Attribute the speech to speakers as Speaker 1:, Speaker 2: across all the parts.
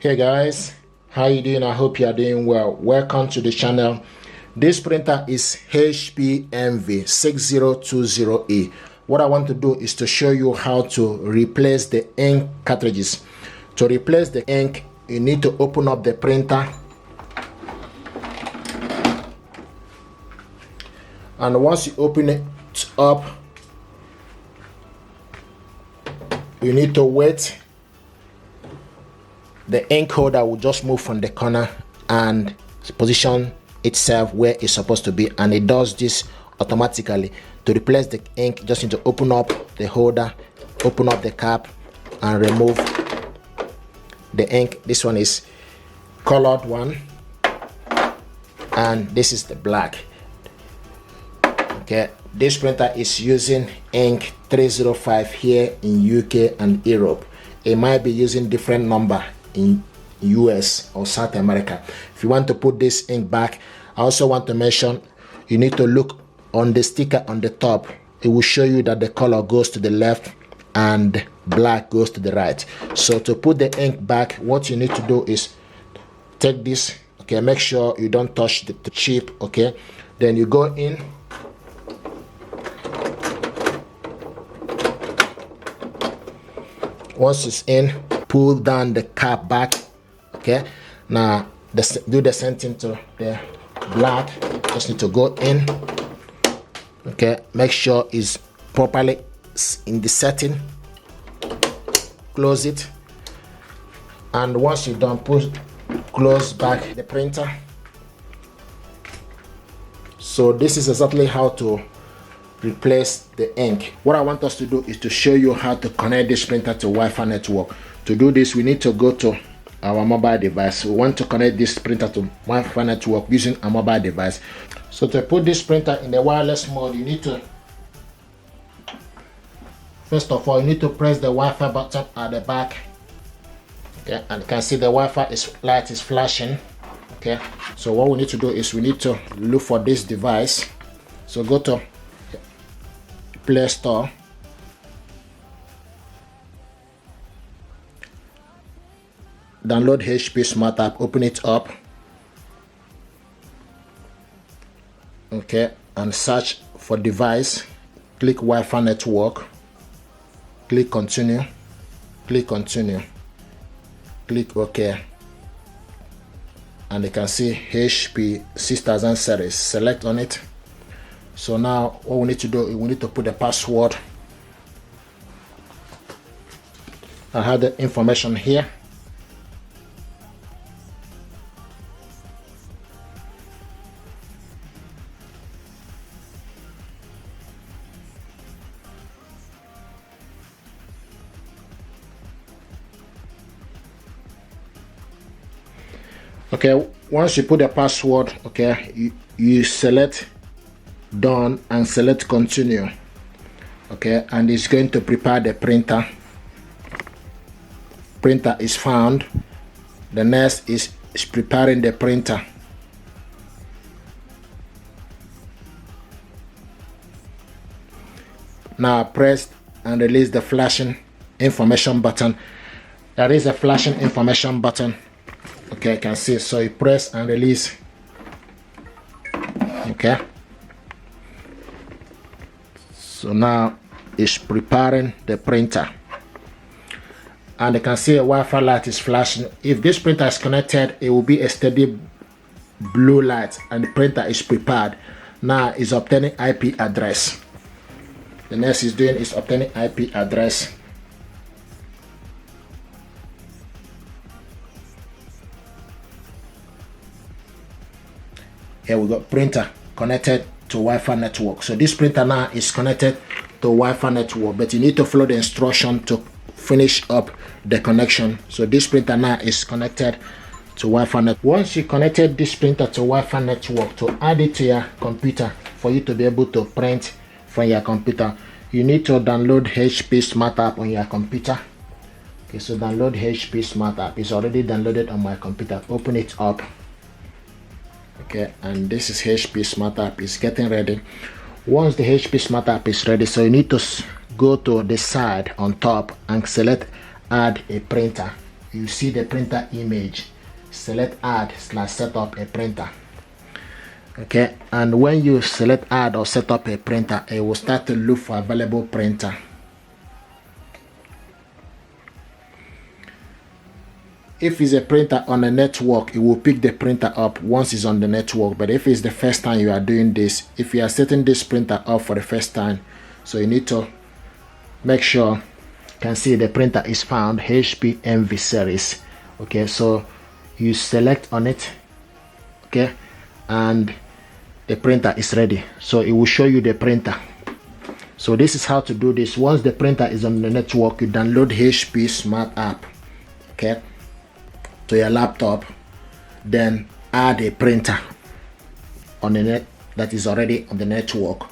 Speaker 1: Hey guys, how you doing? I hope you are doing well. Welcome to the channel. This printer is HP Envy 6020E. What I want to do is to show you how to replace the ink cartridges. To replace the ink, you need to open up the printer, and once you open it up, you need to wait. The ink holder will just move from the corner and position itself where it's supposed to be, and it does this automatically. To replace the ink, just need to open up the holder, open up the cap, and remove the ink. This one is colored one, and this is the black. Okay, this printer is using ink 305 here in UK and Europe. It might be using different number in US or South America. If you want to put this ink back, I also want to mention you need to look on the sticker on the top. It will show you that the color goes to the left and black goes to the right. So to put the ink back, what you need to do is take this, okay, make sure you don't touch the chip, okay, then you go in, once it's in, pull down the cap back. Okay, now do the same thing to the black. Just need to go in. Okay, make sure it's properly in the setting. Close it, and once you're done, close back the printer. So this is exactly how to replace the ink. What I want us to do is to show you how to connect this printer to Wi-Fi network. To do this, we need to go to our mobile device. We want to connect this printer to Wi-Fi network using a mobile device. So to put this printer in the wireless mode, you need to, first of all, you need to press the Wi-Fi button at the back. Okay, and you can see the Wi-Fi light is flashing. Okay, so what we need to do is we need to look for this device. So go to Play Store, download HP Smart App, open it up, okay, and search for device, click Wi-Fi network, click continue, click OK, and you can see HP 6000 series. Select on it. So now what we need to do is we need to put the password. I have the information here. Okay, once you put the password, okay, you select done and select continue. Okay, and it's going to prepare the printer. Printer is found. The next is preparing the printer. Now press and release the flashing information button. There is a flashing information button. Okay, you can see. So you press and release. Okay, so now it's preparing the printer, and you can see a Wi-Fi light is flashing. If this printer is connected, it will be a steady blue light, and the printer is prepared. Now it's obtaining IP address. The next is doing is obtaining IP address. Here we got printer connected to Wi-Fi network. So this printer now is connected to Wi-Fi network, but you need to follow the instruction to finish up the connection. So this printer now is connected to Wi-Fi network. Once you connected this printer to Wi-Fi network, to add it to your computer for you to be able to print from your computer, you need to download HP Smart App on your computer. Okay, so download HP Smart App. It's already downloaded on my computer. Open it up. Okay, and this is HP Smart App. It's getting ready. Once the HP Smart App is ready, so you need to go to the side on top and select add a printer. you see the printer image, select add / set up a printer. Okay, and when you select add or set up a printer, it will start to look for available printer. If it's a printer on a network, it will pick the printer up once it's on the network. But if it's the first time you are doing this, if you are setting this printer up for the first time, so you need to make sure you can see the printer is found HP Envy series. Okay, so you select on it, okay, and the printer is ready. So it will show you the printer. So this is how to do this. Once the printer is on the network, you download HP Smart app, okay, to your laptop, then add a printer on the net that is already on the network,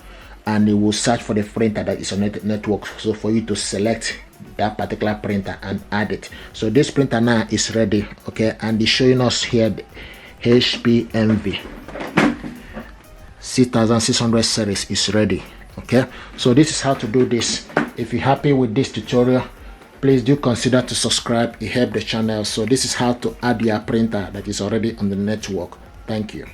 Speaker 1: and it will search for the printer that is on the network. So for you to select that particular printer and add it. So this printer now is ready, okay, and it's showing us here the HP Envy 6600 series is ready. Okay, so this is how to do this. If you're happy with this tutorial, please do consider to subscribe. It helps the channel. So this is how to add your printer that is already on the network. Thank you.